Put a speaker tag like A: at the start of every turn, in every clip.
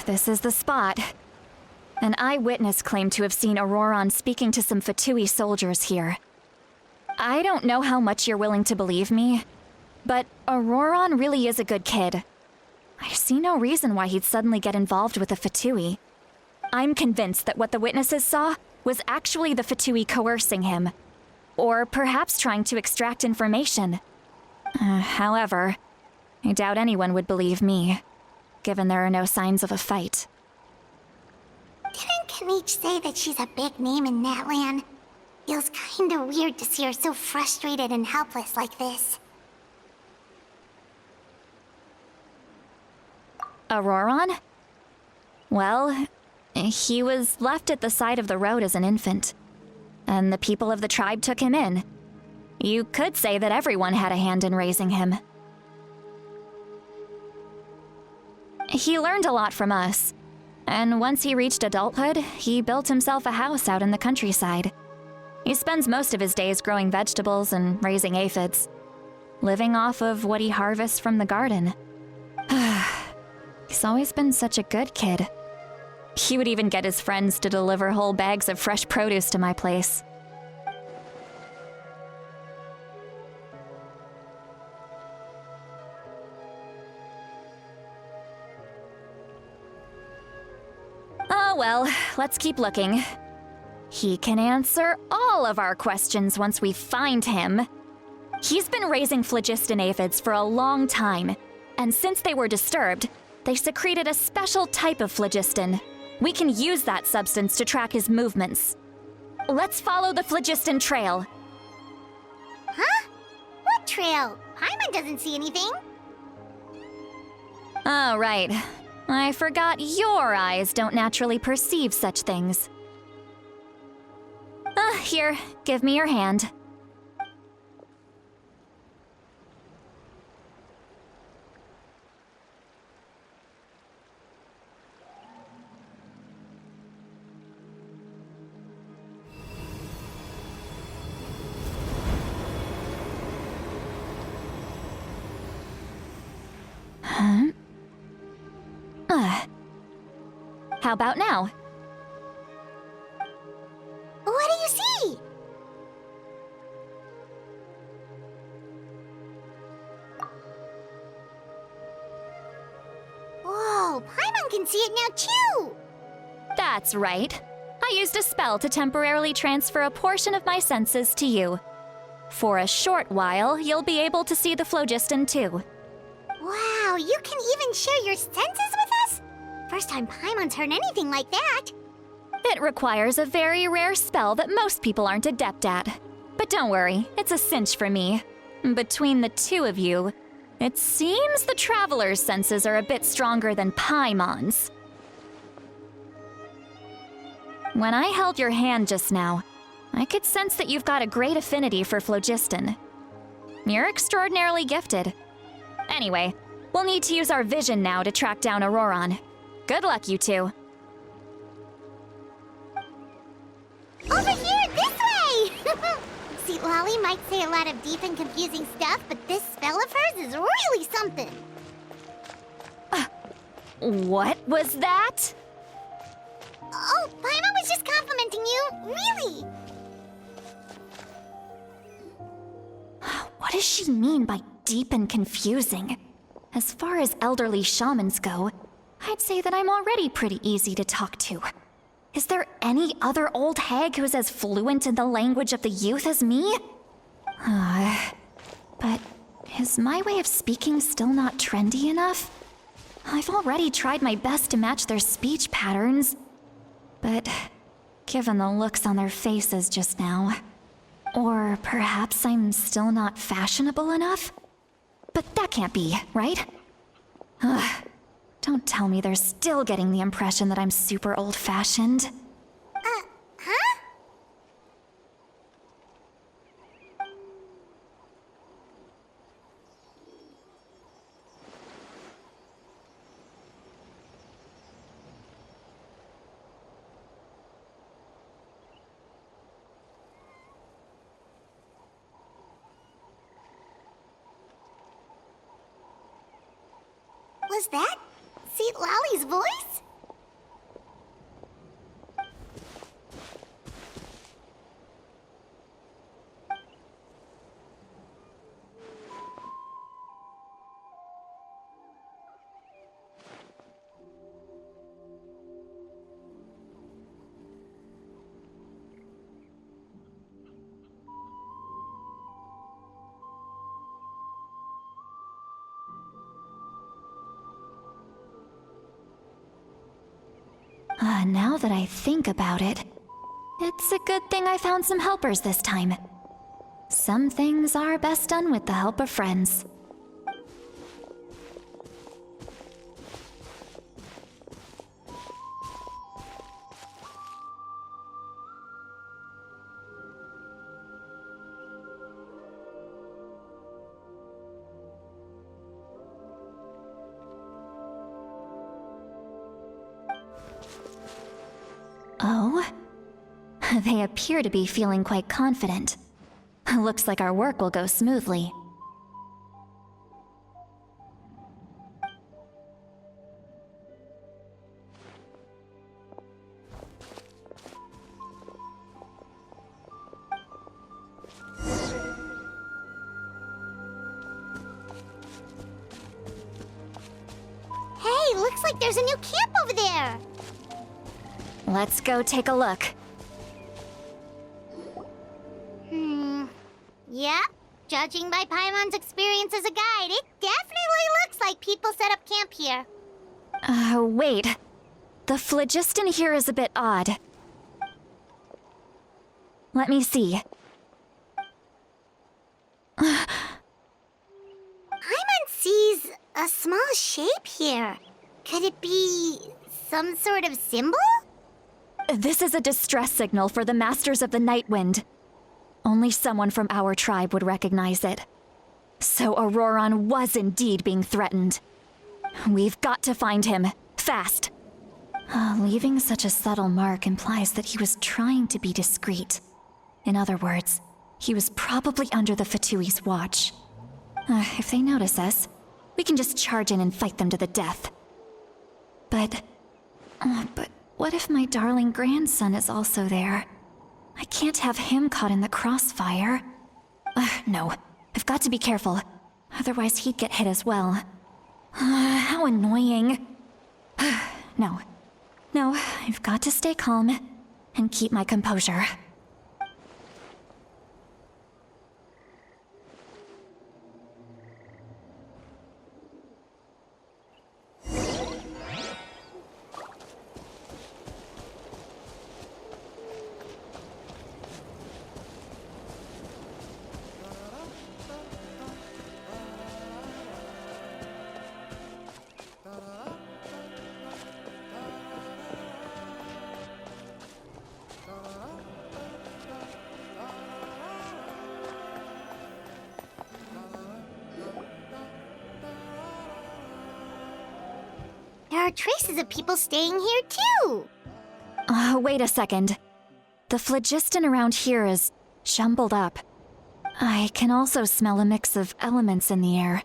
A: This is the spot. An eyewitness claimed to have seen Auroron speaking to some Fatui soldiers here. I don't know how much you're willing to believe me, but Auroron really is a good kid. I see no reason why he'd suddenly get involved with the Fatui. I'm convinced that what the witnesses saw was actually the Fatui coercing him, or perhaps trying to extract information. However, I doubt anyone would believe me, given there are no signs of a fight.
B: Didn't Kanich say that she's a big name in Natlan? Feels kinda weird to see her so frustrated and helpless like this.
A: Auroron? Well, he was left at the side of the road as an infant, and the people of the tribe took him in. You could say that everyone had a hand in raising him. He learned a lot from us, and once he reached adulthood, he built himself a house out in the countryside. He spends most of his days growing vegetables and raising aphids, living off of what he harvests from the garden. He's always been such a good kid. He would even get his friends to deliver whole bags of fresh produce to my place. Oh well, let's keep looking. He can answer all of our questions once we find him. He's been raising phlogiston aphids for a long time, and since they were disturbed, they secreted a special type of phlogiston. We can use that substance to track his movements. Let's follow the phlogiston trail.
B: Huh? What trail? Paimon doesn't see anything.
A: Oh, right. I forgot your eyes don't naturally perceive such things. Here, give me your hand. Huh? How about now?
B: What do you see? Whoa, Paimon can see it now too!
A: That's right. I used a spell to temporarily transfer a portion of my senses to you. For a short while, you'll be able to see the phlogiston too.
B: Wow, you can even share your senses with us? First time Paimon's heard anything like that.
A: It requires a very rare spell that most people aren't adept at. But don't worry, it's a cinch for me. Between the two of you, it seems the Traveler's senses are a bit stronger than Paimon's. When I held your hand just now, I could sense that you've got a great affinity for phlogiston. You're extraordinarily gifted. Anyway, we'll need to use our vision now to track down Auroron. Good luck, you two.
B: Over here, this way! See, Lolly might say a lot of deep and confusing stuff, but this spell of hers is really something.
A: What was that?
B: Oh, Paimon was just complimenting you, really.
A: What does she mean by deep and confusing? As far as elderly shamans go, I'd say that I'm already pretty easy to talk to. Is there any other old hag who's as fluent in the language of the youth as me? But is my way of speaking still not trendy enough? I've already tried my best to match their speech patterns. But given the looks on their faces just now... Or perhaps I'm still not fashionable enough? But that can't be, right? Ugh. Don't tell me they're still getting the impression that I'm super old-fashioned.
B: Huh? Was that Seat Lally's voice?
A: Now that I think about it, it's a good thing I found some helpers this time. Some things are best done with the help of friends. Oh? They appear to be feeling quite confident. Looks like our work will go smoothly.
B: Hey, looks like there's a new camp over there!
A: Let's go take a look.
B: Yep. Judging by Paimon's experience as a guide, it definitely looks like people set up camp here.
A: Wait. The phlogiston here is a bit odd. Let me see.
B: Paimon sees a small shape here. Could it be some sort of symbol?
A: This is a distress signal for the Masters of the Night Wind. Only someone from our tribe would recognize it. So Auroron was indeed being threatened. We've got to find him, fast. Leaving such a subtle mark implies that he was trying to be discreet. In other words, he was probably under the Fatui's watch. If they notice us, we can just charge in and fight them to the death. But what if my darling grandson is also there? I can't have him caught in the crossfire. No, I've got to be careful. Otherwise he'd get hit as well. How annoying. No, I've got to stay calm and keep my composure.
B: There are traces of people staying here too.
A: Wait a second. The phlogiston around here is jumbled up. I can also smell a mix of elements in the air.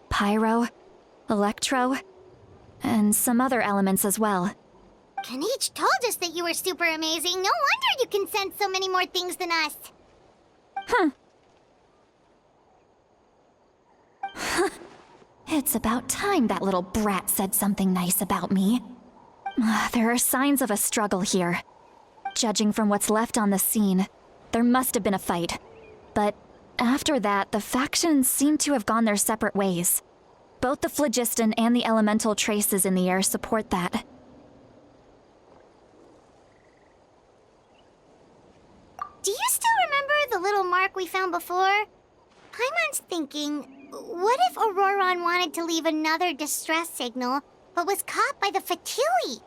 A: Pyro, electro, and some other elements as well.
B: Kanich told us that you were super amazing. No wonder you can sense so many more things than us.
A: It's about time that little brat said something nice about me. There are signs of a struggle here. Judging from what's left on the scene, there must have been a fight. But after that, the factions seem to have gone their separate ways. Both the phlogiston and the elemental traces in the air support that.
B: Do you still remember the little mark we found before? Paimon's thinking, what if Auroron wanted to leave another distress signal, but was caught by the Fatui?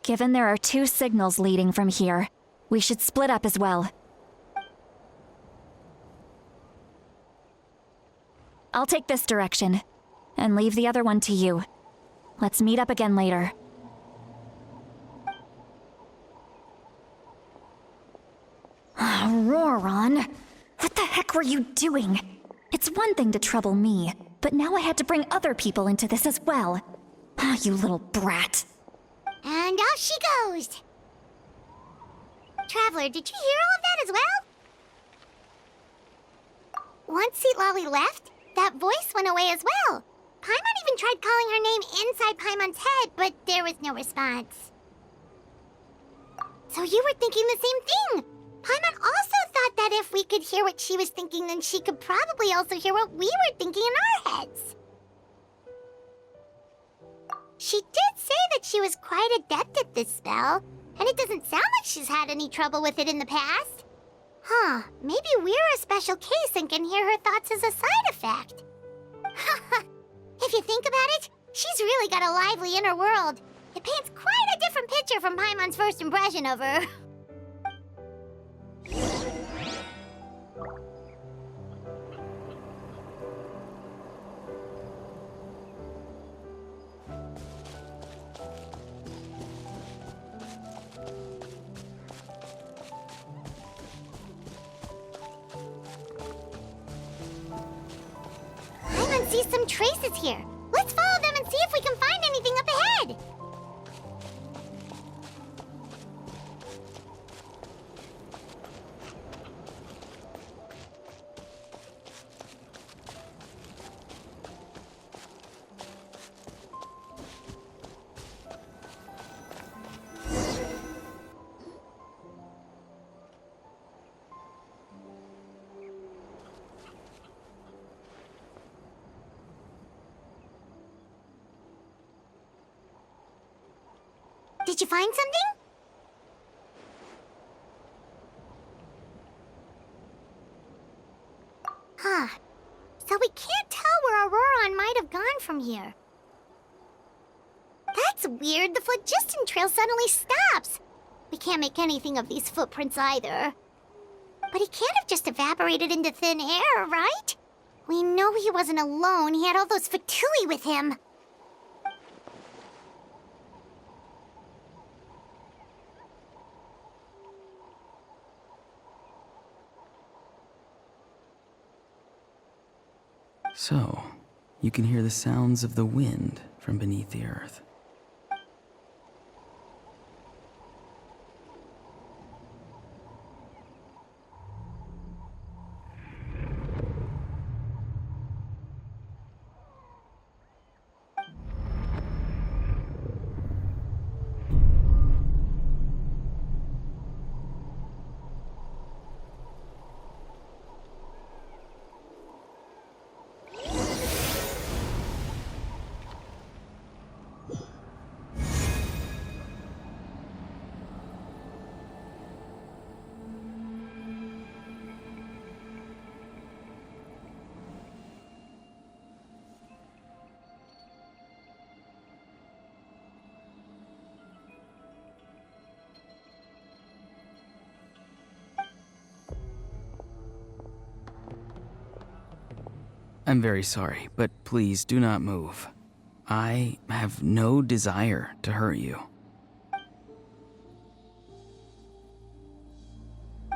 A: Given there are 2 signals leading from here, we should split up as well. I'll take this direction, and leave the other one to you. Let's meet up again later. Auroron, what the heck were you doing? It's one thing to trouble me, but now I had to bring other people into this as well. You little brat.
B: And off she goes! Traveler, did you hear all of that as well? Once Seat Lolly left, that voice went away as well. Paimon even tried calling her name inside Paimon's head, but there was no response. So you were thinking the same thing! Paimon also thought that if we could hear what she was thinking, then she could probably also hear what we were thinking in our heads. She did say that she was quite adept at this spell, and it doesn't sound like she's had any trouble with it in the past. Huh, maybe we're a special case and can hear her thoughts as a side effect. If you think about it, she's really got a lively inner world. It paints quite a different picture from Paimon's first impression of her. See some traces here. Let's follow them and see if we can find anything up ahead. Did you find something? Huh. So we can't tell where Auroron might have gone from here. That's weird. The phlogiston trail suddenly stops. We can't make anything of these footprints either. But he can't have just evaporated into thin air, right? We know he wasn't alone. He had all those Fatui with him.
C: So, you can hear the sounds of the wind from beneath the earth. I'm very sorry, but please do not move. I have no desire to hurt you.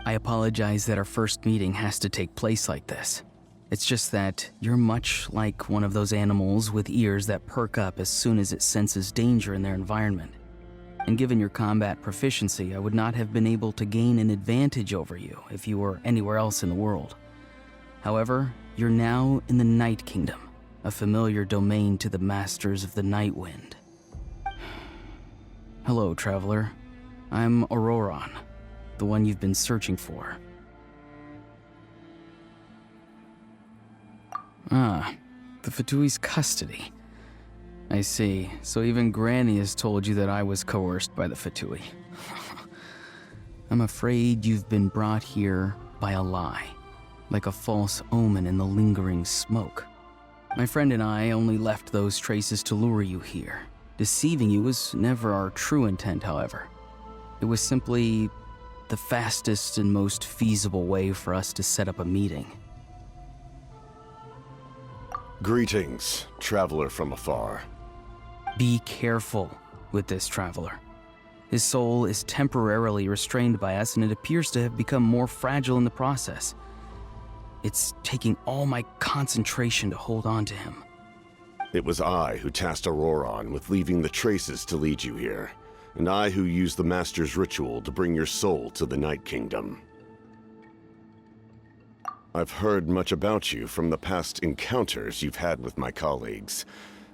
C: I apologize that our first meeting has to take place like this. It's just that you're much like one of those animals with ears that perk up as soon as it senses danger in their environment. and given your combat proficiency, I would not have been able to gain an advantage over you if you were anywhere else in the world. However, you're now in the Night Kingdom, a familiar domain to the Masters of the Night Wind. Hello, traveler. I'm Auroron, the one you've been searching for. Ah, the Fatui's custody. I see. So even Granny has told you that I was coerced by the Fatui. I'm afraid you've been brought here by a lie, like a false omen in the lingering smoke. My friend and I only left those traces to lure you here. Deceiving you was never our true intent, however. It was simply the fastest and most feasible way for us to set up a meeting.
D: Greetings, traveler from afar.
C: Be careful with this traveler. His soul is temporarily restrained by us, and it appears to have become more fragile in the process. It's taking all my concentration to hold on to him.
D: It was I who tasked Auroron with leaving the traces to lead you here, and I who used the Master's ritual to bring your soul to the Night Kingdom. I've heard much about you from the past encounters you've had with my colleagues.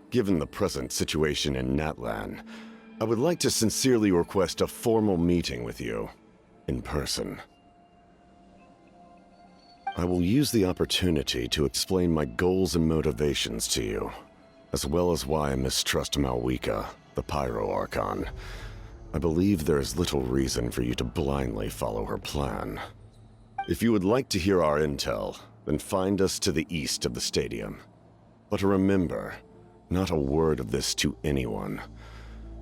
D: Given the present situation in Natlan, I would like to sincerely request a formal meeting with you, in person. I will use the opportunity to explain my goals and motivations to you, as well as why I mistrust Malwika, the Pyro Archon. I believe there is little reason for you to blindly follow her plan. If you would like to hear our intel, then find us to the east of the stadium. But remember, not a word of this to anyone.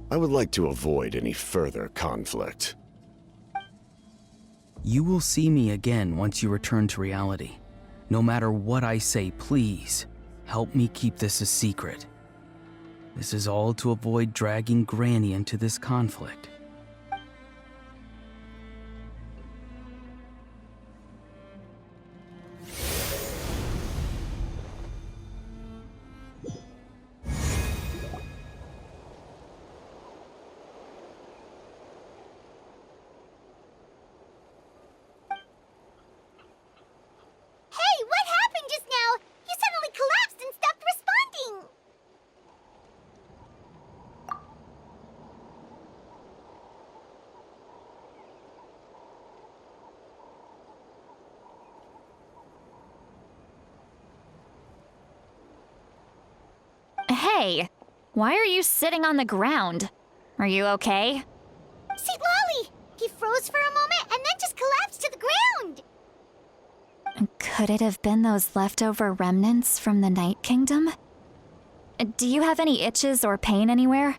D: I would like to avoid any further conflict.
C: You will see me again once you return to reality. No matter what I say, please, help me keep this a secret. This is all to avoid dragging Granny into this conflict.
A: Hey, why are you sitting on the ground? Are you okay?
B: See, Lolly! He froze for a moment and then just collapsed to the ground!
A: Could it have been those leftover remnants from the Night Kingdom? Do you have any itches or pain anywhere?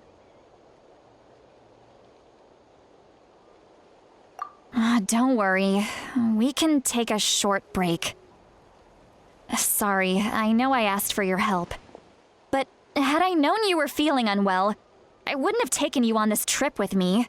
A: Don't worry. We can take a short break. Sorry, I know I asked for your help. But had I known you were feeling unwell, I wouldn't have taken you on this trip with me.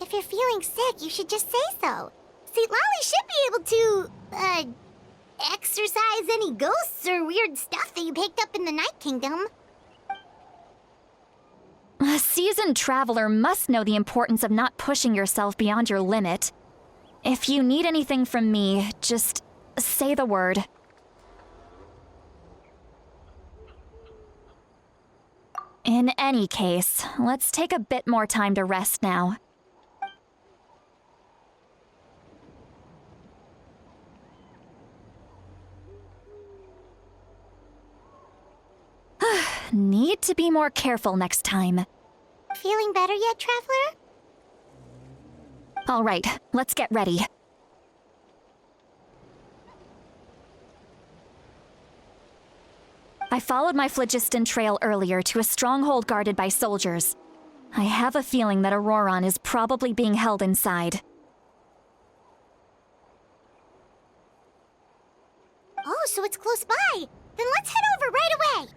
B: If you're feeling sick, you should just say so. See, Lolly should be able to, exorcise any ghosts or weird stuff that you picked up in the Night Kingdom.
A: A seasoned traveler must know the importance of not pushing yourself beyond your limit. If you need anything from me, just say the word. In any case, let's take a bit more time to rest now. Need to be more careful next time.
B: Feeling better yet, Traveler?
A: All right, let's get ready. I followed my phlogiston trail earlier to a stronghold guarded by soldiers. I have a feeling that Auroron is probably being held inside.
B: Oh, so it's close by. Then let's head over right away.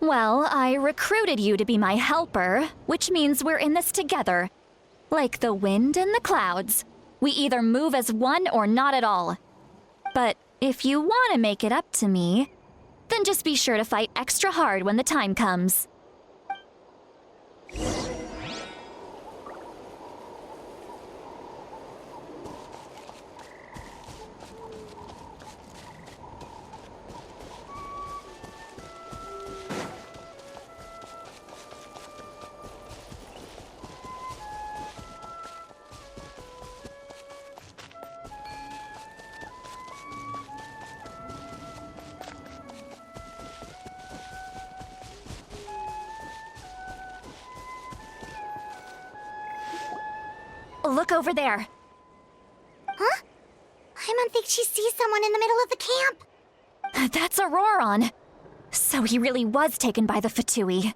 A: Well, I recruited you to be my helper, which means we're in this together. Like the wind and the clouds. We either move as one or not at all. But if you want to make it up to me, then just be sure to fight extra hard when the time comes. Look over there.
B: Huh? Paimon thinks she sees someone in the middle of the camp.
A: That's Auroron. So he really was taken by the Fatui.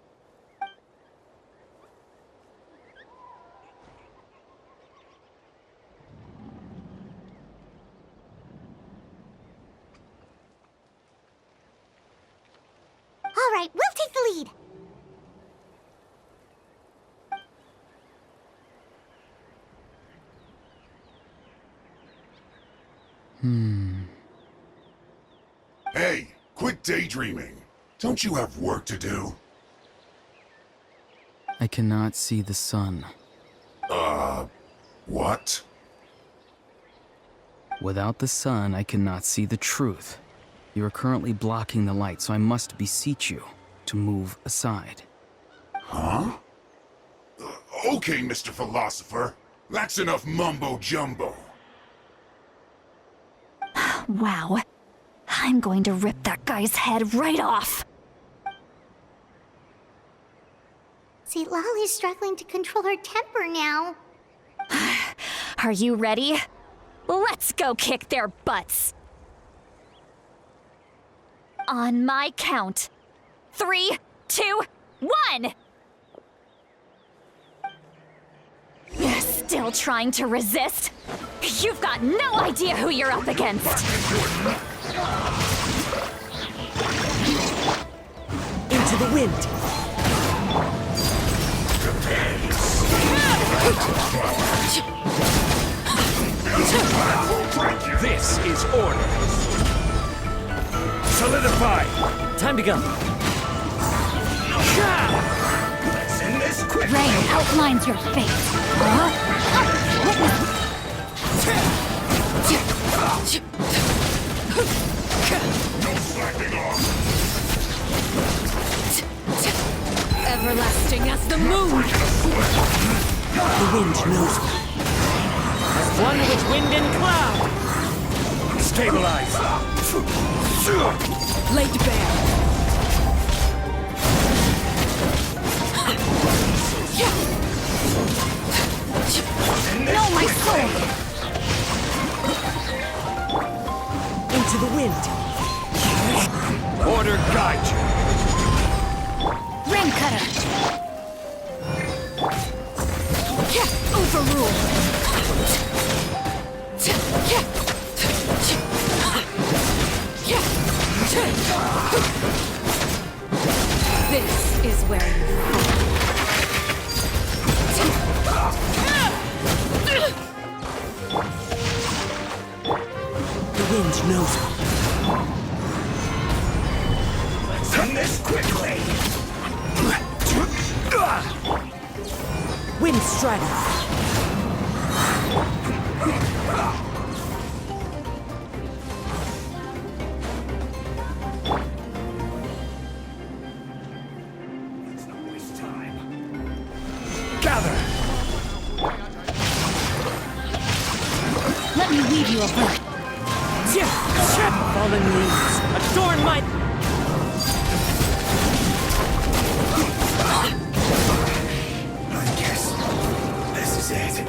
B: All right, we'll take the lead.
E: Hey, quit daydreaming. Don't you have work to do?
C: I cannot see the sun.
E: What?
C: Without the sun, I cannot see the truth. You are currently blocking the light, so I must beseech you to move aside.
E: Huh? Okay, Mr. Philosopher. That's enough mumbo-jumbo.
A: Wow. I'm going to rip that guy's head right off.
B: See, Lolly's struggling to control her temper now.
A: Are you ready? Let's go kick their butts. On my count. 3, 2, 1! Still trying to resist? You've got no idea who you're up against!
F: Into the wind!
G: This is order. Solidify!
F: Time to go!
G: Let's end this quick!
A: Rain outlines your fate. Huh? What was...
E: No slacking off!
A: Everlasting as the moon!
F: The wind knows me.
G: As one with wind and cloud! Stabilize!
A: Laid bare. No, my soul!
F: Into the wind!
G: Order guide you!
A: Ring cutter! Overrule! This is where you fall.
F: The wind knows me.
G: Let's end this quickly!
F: Wind strider! Let me weave you a verse. Fallen leaves, adorn my...
G: I guess this is it.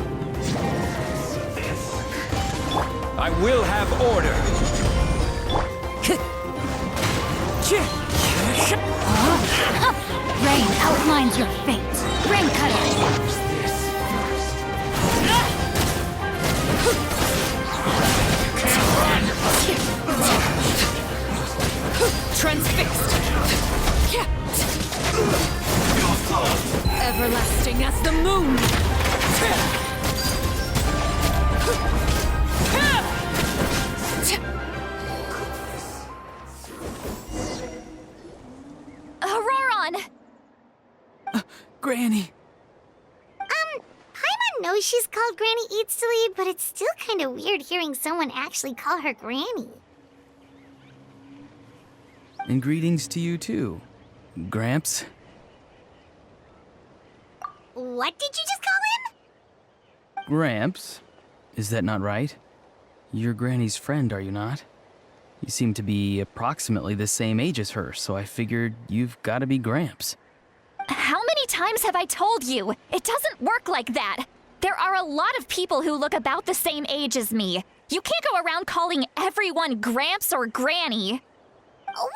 G: I will have order.
B: Rain outlines your fate. Rain cutter.
F: Transfixed. Everlasting as the moon.
A: Auroron!
C: Granny!
B: Paimon knows she's called Granny Eats to Lead, but it's still kind of weird hearing someone actually call her Granny.
C: And greetings to you too, Gramps.
B: What did you just call him?
C: Gramps? Is that not right? You're Granny's friend, are you not? You seem to be approximately the same age as her, so I figured you've got to be Gramps.
A: How many times have I told you? It doesn't work like that. There are a lot of people who look about the same age as me. You can't go around calling everyone Gramps or Granny.
B: Oh,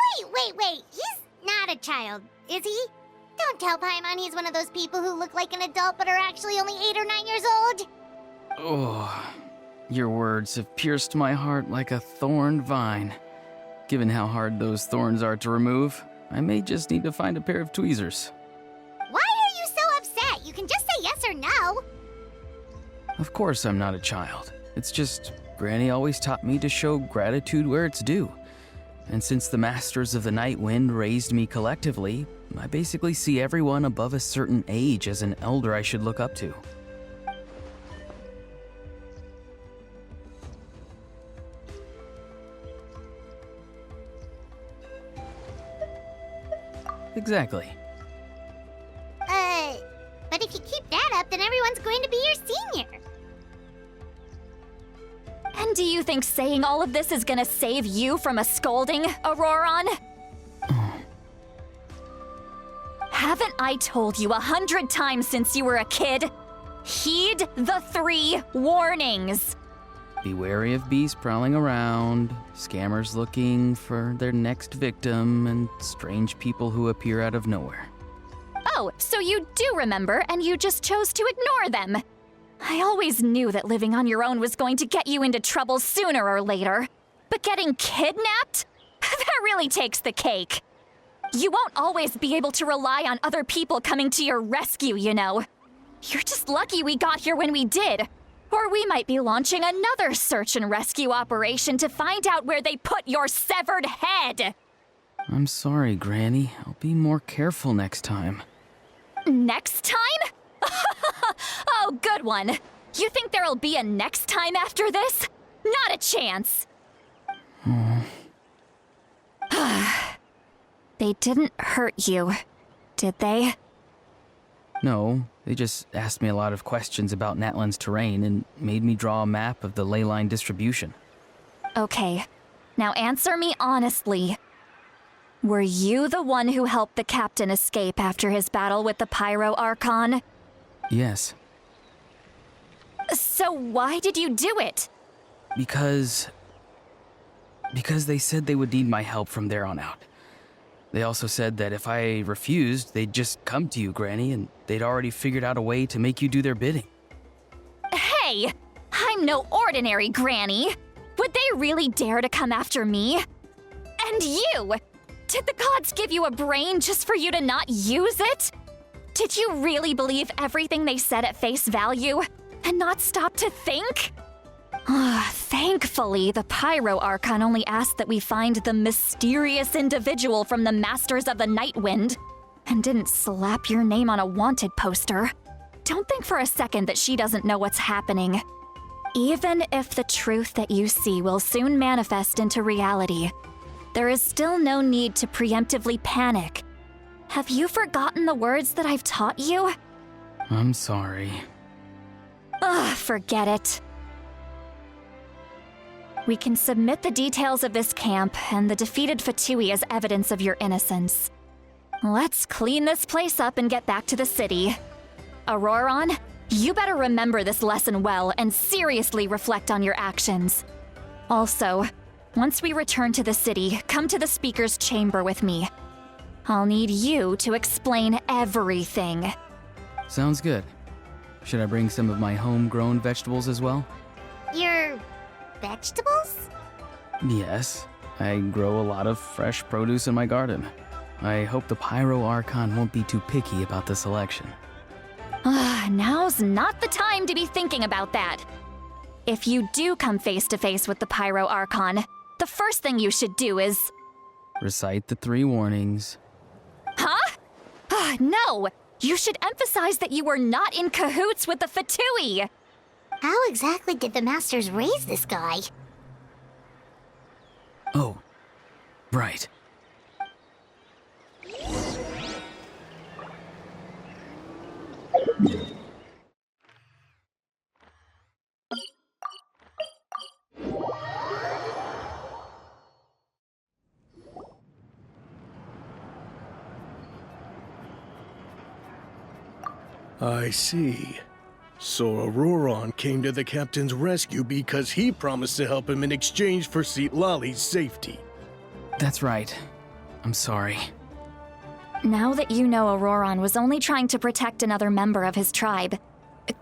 B: wait. He's not a child, is he? Don't tell Paimon he's one of those people who look like an adult but are actually only 8 or 9 years old.
C: Oh, your words have pierced my heart like a thorned vine. Given how hard those thorns are to remove, I may just need to find a pair of tweezers.
B: Why are you so upset? You can just say yes or no.
C: Of course I'm not a child. It's just Granny always taught me to show gratitude where it's due. And since the Masters of the Night Wind raised me collectively, I basically see everyone above a certain age as an elder I should look up to. Exactly.
B: But if you keep that up, then everyone's going to be your senior.
A: And do you think saying all of this is gonna save you from a scolding, Auroron? Haven't I told you 100 times since you were a kid? Heed the 3 warnings.
C: Be wary of beasts prowling around, scammers looking for their next victim, and strange people who appear out of nowhere.
A: Oh, so you do remember, and you just chose to ignore them. I always knew that living on your own was going to get you into trouble sooner or later. But getting kidnapped? That really takes the cake. You won't always be able to rely on other people coming to your rescue, you know. You're just lucky we got here when we did. Or we might be launching another search and rescue operation to find out where they put your severed head.
C: I'm sorry, Granny. I'll be more careful next time.
A: Next time? Oh, good one. You think there'll be a next time after this? Not a chance. They didn't hurt you, did they?
C: No, they just asked me a lot of questions about Natlan's terrain and made me draw a map of the ley line distribution.
A: Okay, now answer me honestly. Were you the one who helped the captain escape after his battle with the Pyro Archon?
C: Yes.
A: So why did you do it?
C: Because they said they would need my help from there on out. They also said that if I refused, they'd just come to you, Granny, and they'd already figured out a way to make you do their bidding.
A: Hey, I'm no ordinary Granny. Would they really dare to come after me? And you! Did the gods give you a brain just for you to not use it? Did you really believe everything they said at face value and not stop to think? Thankfully, the Pyro Archon only asked that we find the mysterious individual from the Masters of the Night Wind and didn't slap your name on a wanted poster. Don't think for a second that she doesn't know what's happening. Even if the truth that you see will soon manifest into reality, there is still no need to preemptively panic. Have you forgotten the words that I've taught you?
C: I'm sorry.
A: Forget it. We can submit the details of this camp and the defeated Fatui as evidence of your innocence. Let's clean this place up and get back to the city. Auroron, you better remember this lesson well and seriously reflect on your actions. Also, once we return to the city, come to the speaker's chamber with me. I'll need you to explain everything.
C: Sounds good. Should I bring some of my homegrown vegetables as well?
B: Your vegetables?
C: Yes, I grow a lot of fresh produce in my garden. I hope the Pyro Archon won't be too picky about the selection.
A: Now's not the time to be thinking about that. If you do come face to face with the Pyro Archon, the first thing you should do is...
C: Recite the 3 warnings.
A: Huh? No! You should emphasize that you were not in cahoots with the Fatui!
B: How exactly did the Masters raise this guy?
C: Oh, right.
H: I see. So Auroron came to the captain's rescue because he promised to help him in exchange for Citlali's safety.
C: That's right. I'm sorry.
A: Now that you know Auroron was only trying to protect another member of his tribe,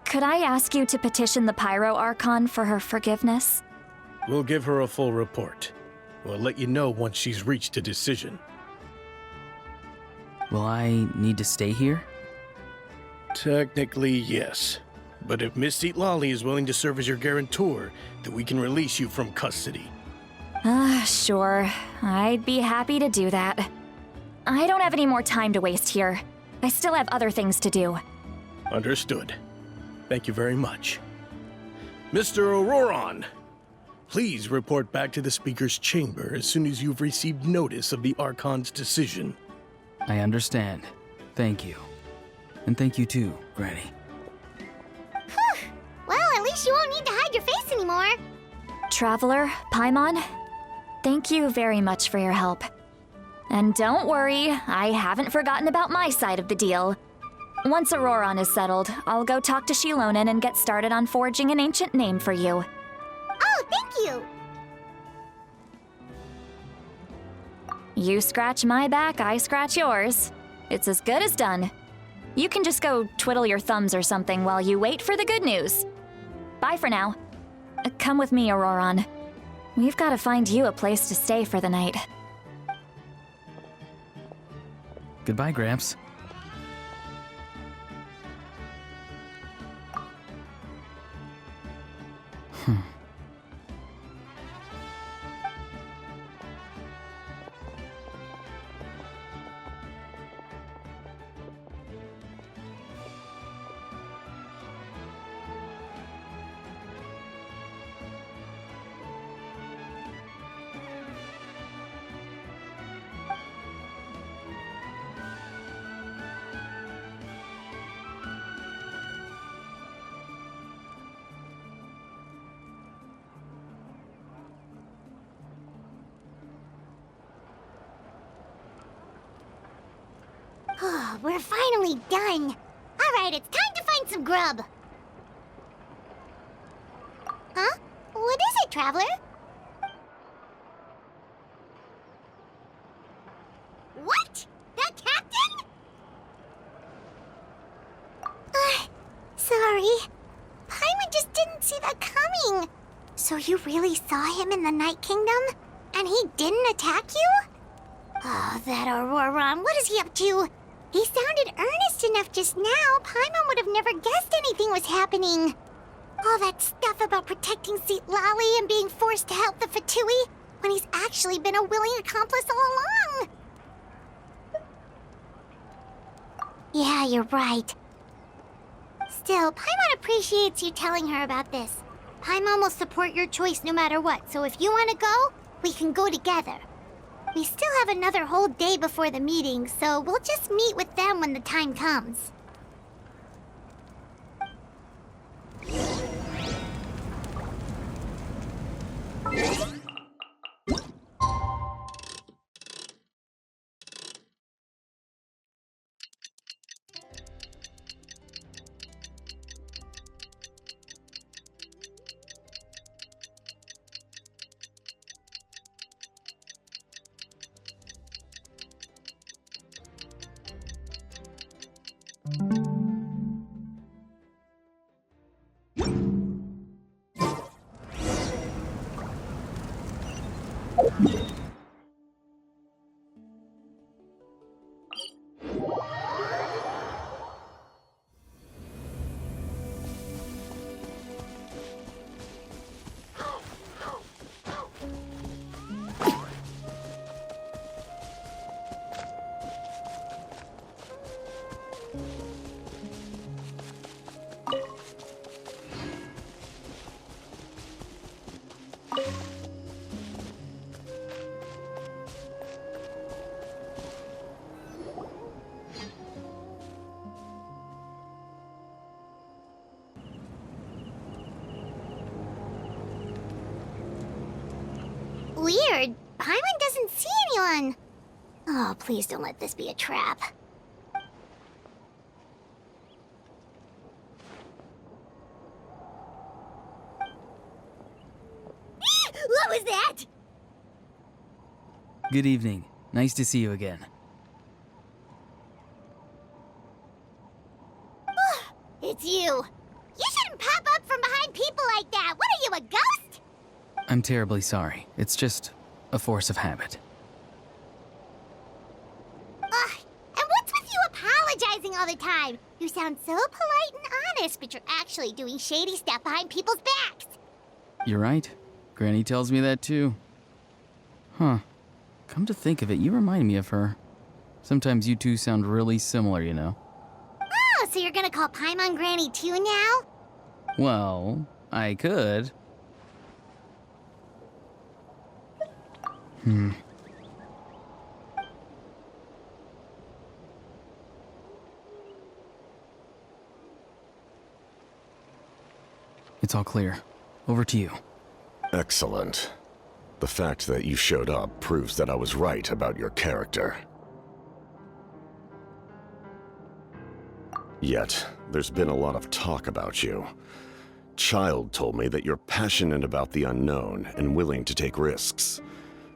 A: could I ask you to petition the Pyro Archon for her forgiveness?
H: We'll give her a full report. We'll let you know once she's reached a decision.
C: Will I need to stay here?
H: Technically, yes. But if Miss Citlali is willing to serve as your guarantor, then we can release you from custody.
A: Sure. I'd be happy to do that. I don't have any more time to waste here. I still have other things to do.
H: Understood. Thank you very much. Mr. Auroron, please report back to the Speaker's chamber as soon as you've received notice of the Archon's decision.
C: I understand. Thank you. And thank you too, Granny.
B: Well, at least you won't need to hide your face anymore.
A: Traveler, Paimon, thank you very much for your help. And don't worry, I haven't forgotten about my side of the deal. Once Auroron is settled, I'll go talk to Shilonen and get started on forging an ancient name for you.
B: Oh, thank you.
A: You scratch my back, I scratch yours. It's as good as done. You can just go twiddle your thumbs or something while you wait for the good news. Bye for now. Come with me, Auroron. We've got to find you a place to stay for the night.
C: Goodbye, Gramps.
B: We're finally done. All right, it's time to find some grub. Huh? What is it, Traveler? What? The captain? Sorry. Paimon just didn't see that coming. So you really saw him in the Night Kingdom? And he didn't attack you? Oh, that Auroron, what is he up to? He sounded earnest enough just now. Paimon would have never guessed anything was happening. All that stuff about protecting Citlali and being forced to help the Fatui when he's actually been a willing accomplice all along. Yeah, you're right. Still, Paimon appreciates you telling her about this. Paimon will support your choice no matter what, so if you want to go, we can go together. We still have another whole day before the meeting, so we'll just meet with them when the time comes. Weird. Paimon doesn't see anyone. Oh, please don't let this be a trap. What was that?
C: Good evening. Nice to see you again.
B: It's you. You shouldn't pop up from behind people like that. What are you, a ghost?
C: I'm terribly sorry. It's just a force of habit.
B: Ugh, and what's with you apologizing all the time? You sound so polite and honest, but you're actually doing shady stuff behind people's backs.
C: You're right. Granny tells me that too. Huh. Come to think of it, you remind me of her. Sometimes you two sound really similar, you know.
B: Oh, so you're gonna call Paimon Granny too now?
C: Well, I could. It's all clear. Over to you.
D: Excellent. The fact that you showed up proves that I was right about your character. Yet, there's been a lot of talk about you. Child told me that you're passionate about the unknown and willing to take risks.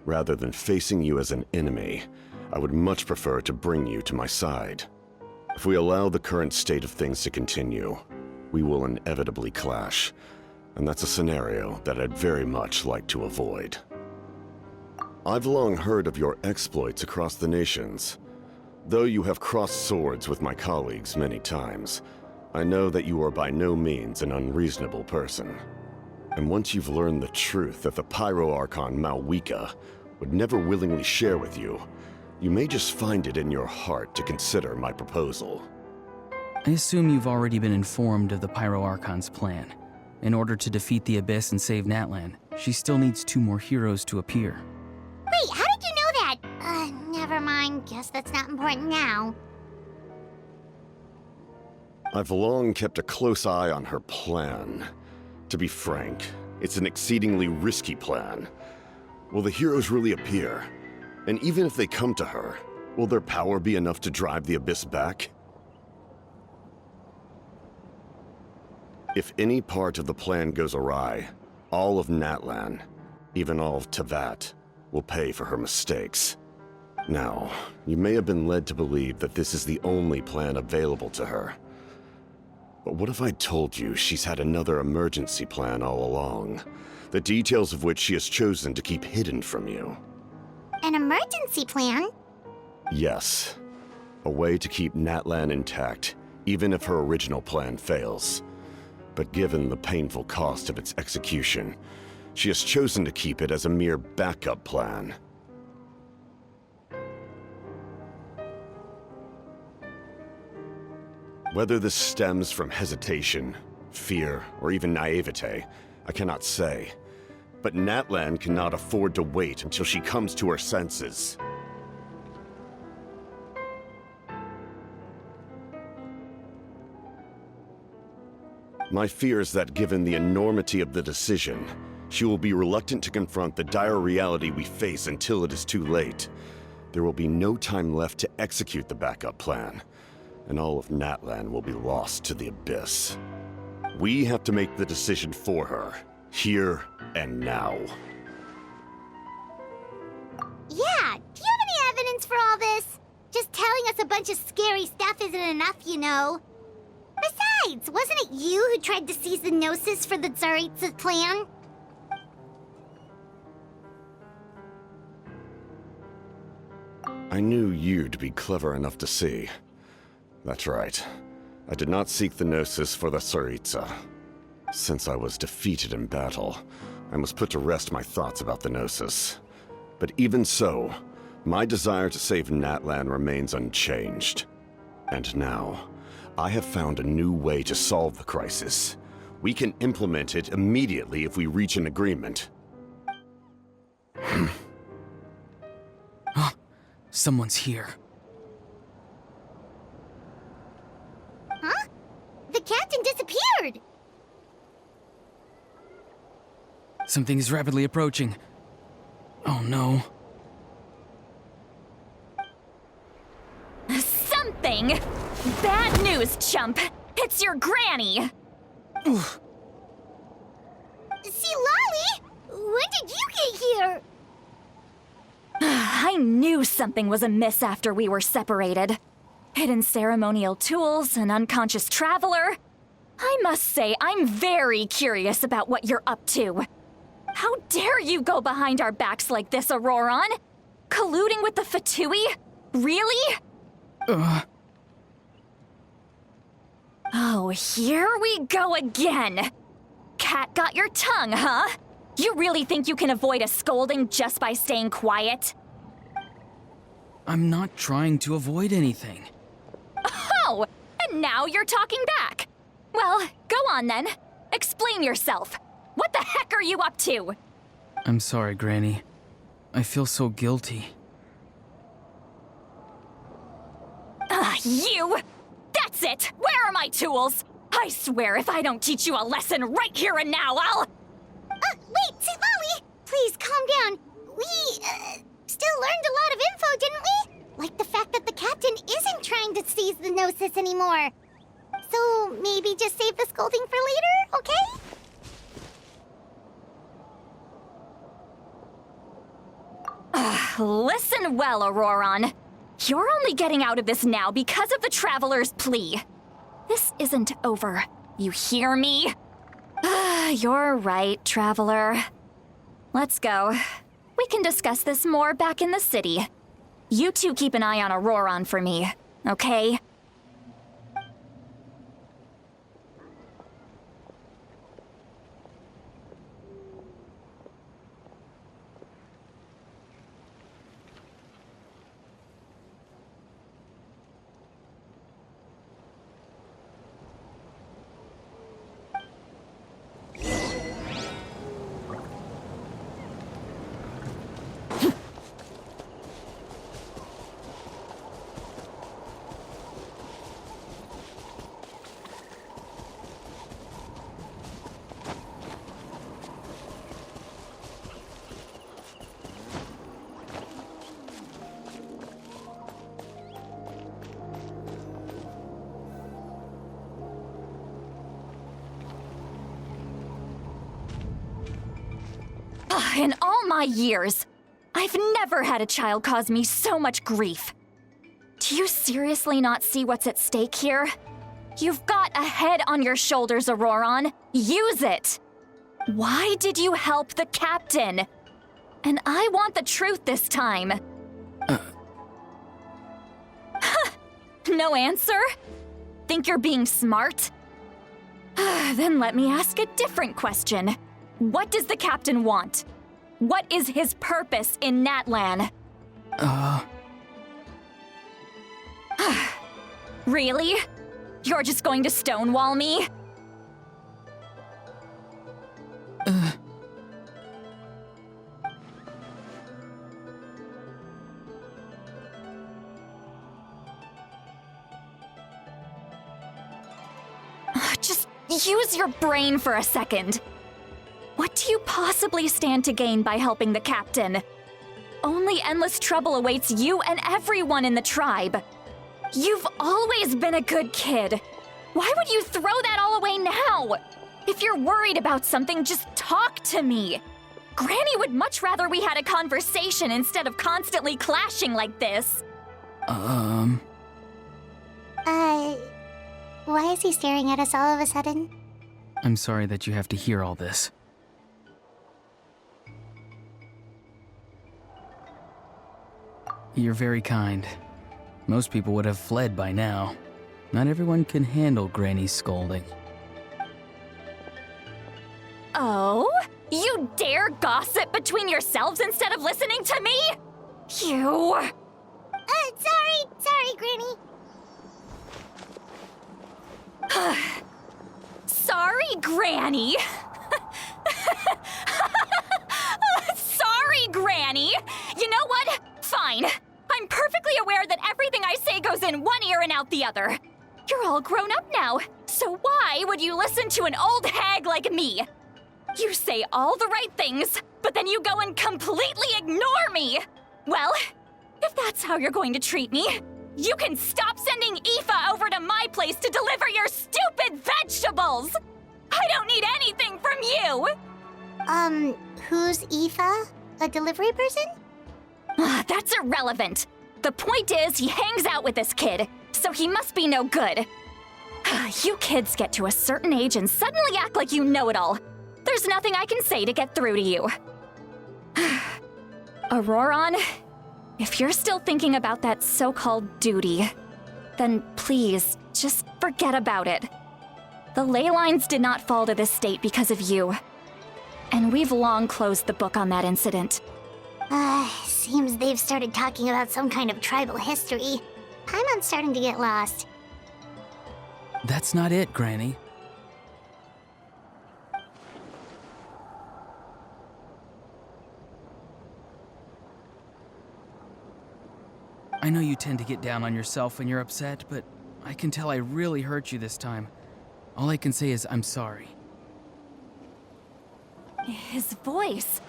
D: Rather than facing you as an enemy, I would much prefer to bring you to my side. If we allow the current state of things to continue, we will inevitably clash, and that's a scenario that I'd very much like to avoid. I've long heard of your exploits across the nations. Though you have crossed swords with my colleagues many times, I know that you are by no means an unreasonable person. And once you've learned the truth that the Pyro Archon Malwika would never willingly share with you, you may just find it in your heart to consider my proposal.
C: I assume you've already been informed of the Pyro Archon's plan. In order to defeat the Abyss and save Natlan, she still needs 2 more heroes to appear.
B: Wait, how did you know that? Never mind. Guess that's not important now.
D: I've long kept a close eye on her plan. To be frank, it's an exceedingly risky plan. Will the heroes really appear? And even if they come to her, will their power be enough to drive the Abyss back? If any part of the plan goes awry, all of Natlan, even all of Tevat, will pay for her mistakes. Now, you may have been led to believe that this is the only plan available to her. But what if I told you she's had another emergency plan all along, the details of which she has chosen to keep hidden from you?
B: An emergency plan?
D: Yes. A way to keep Natlan intact, even if her original plan fails. But given the painful cost of its execution, she has chosen to keep it as a mere backup plan. Whether this stems from hesitation, fear, or even naivete, I cannot say. But Natlan cannot afford to wait until she comes to her senses. My fear is that given the enormity of the decision, she will be reluctant to confront the dire reality we face until it is too late. There will be no time left to execute the backup plan, and all of Natlan will be lost to the Abyss. We have to make the decision for her, here and now.
B: Yeah, do you have any evidence for all this? Just telling us a bunch of scary stuff isn't enough, you know. Besides, wasn't it you who tried to seize the Gnosis for the Tsaritsa's plan?
D: I knew you'd be clever enough to see. That's right. I did not seek the Gnosis for the Tsaritsa. Since I was defeated in battle, I must put to rest my thoughts about the Gnosis. But even so, my desire to save Natlan remains unchanged. And now, I have found a new way to solve the crisis. We can implement it immediately if we reach an agreement.
C: Someone's here.
B: Huh? The captain disappeared!
C: Something is rapidly approaching. Oh no.
A: Something! Bad news, chump! It's your granny!
B: See, Lolly? When did you get here?
A: I knew something was amiss after we were separated. Hidden ceremonial tools, an unconscious traveler. I must say, I'm very curious about what you're up to. How dare you go behind our backs like this, Auroron? Colluding with the Fatui? Really? Oh, here we go again. Cat got your tongue, huh? You really think you can avoid a scolding just by staying quiet?
C: I'm not trying to avoid anything.
A: Oh, and now you're talking back. Well, go on then. Explain yourself. What the heck are you up to?
C: I'm sorry, Granny. I feel so guilty.
A: You! That's it! Where are my tools? I swear if I don't teach you a lesson right here and now, I'll...
B: Wait, see, Lolly! Please, calm down. We, still learned a lot of info, didn't we? Like the fact that the captain isn't trying to seize the Gnosis anymore. So, maybe just save the scolding for later, okay?
A: Listen well, Auroron. You're only getting out of this now because of the Traveler's plea. This isn't over. You hear me? You're right, Traveler. Let's go. We can discuss this more back in the city. You two keep an eye on Auroron for me, okay? In all my years, I've never had a child cause me so much grief. Do you seriously not see what's at stake here? You've got a head on your shoulders, Auroron. Use it! Why did you help the captain? And I want the truth this time. No answer? Think you're being smart? Then let me ask a different question. What does the captain want? What is his purpose in Natlan? Really? You're just going to stonewall me? Just use your brain for a second. What do you possibly stand to gain by helping the captain? Only endless trouble awaits you and everyone in the tribe. You've always been a good kid. Why would you throw that all away now? If you're worried about something, just talk to me. Granny would much rather we had a conversation instead of constantly clashing like this.
B: Why is he staring at us all of a sudden?
C: I'm sorry that you have to hear all this. You're very kind. Most people would have fled by now. Not everyone can handle Granny's scolding.
A: Oh? You dare gossip between yourselves instead of listening to me? You...
B: Sorry, Granny.
A: Sorry, Granny. Sorry, Granny. You know what? Fine. I'm perfectly aware that everything I say goes in one ear and out the other. You're all grown up now, so why would you listen to an old hag like me? You say all the right things, but but then you go and completely ignore me! Well, if that's how you're going to treat me, you can stop sending Aoife over to my place to deliver your stupid vegetables! I don't need anything from you!
B: Who's Aoife? A delivery person?
A: That's irrelevant. The point is, he hangs out with this kid, so he must be no good. You kids get to a certain age and suddenly act like you know it all. There's nothing I can say to get through to you. Auroron, if you're still thinking about that so-called duty, then please, just forget about it. The ley lines did not fall to this state because of you. And we've long closed the book on that incident.
B: Seems they've started talking about some kind of tribal history. Paimon's starting to get lost.
C: That's not it, Granny. I know you tend to get down on yourself when you're upset, but I can tell I really hurt you this time. All I can say is I'm sorry.
A: His voice.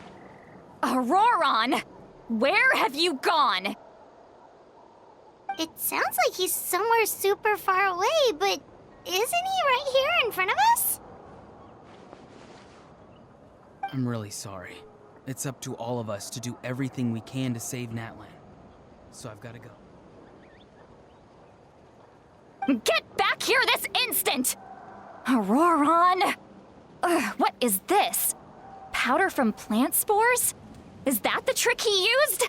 A: Auroron! Where have you gone?
B: It sounds like he's somewhere super far away, but isn't he right here in front of us?
C: I'm really sorry. It's up to all of us to do everything we can to save Natlan. So I've got to go.
A: Get back here this instant! Auroron! What is this? Powder from plant spores? Is that the trick he used?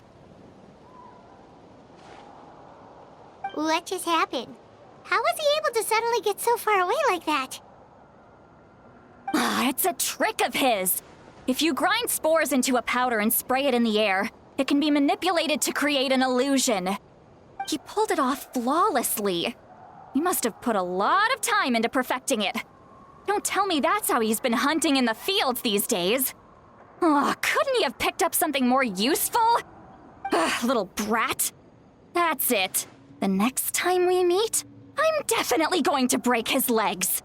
B: What just happened? How was he able to suddenly get so far away like that?
A: It's a trick of his. If you grind spores into a powder and spray it in the air, it can be manipulated to create an illusion. He pulled it off flawlessly. He must have put a lot of time into perfecting it. Don't tell me that's how he's been hunting in the fields these days. Couldn't he have picked up something more useful? Little brat. That's it. The next time we meet, I'm definitely going to break his legs.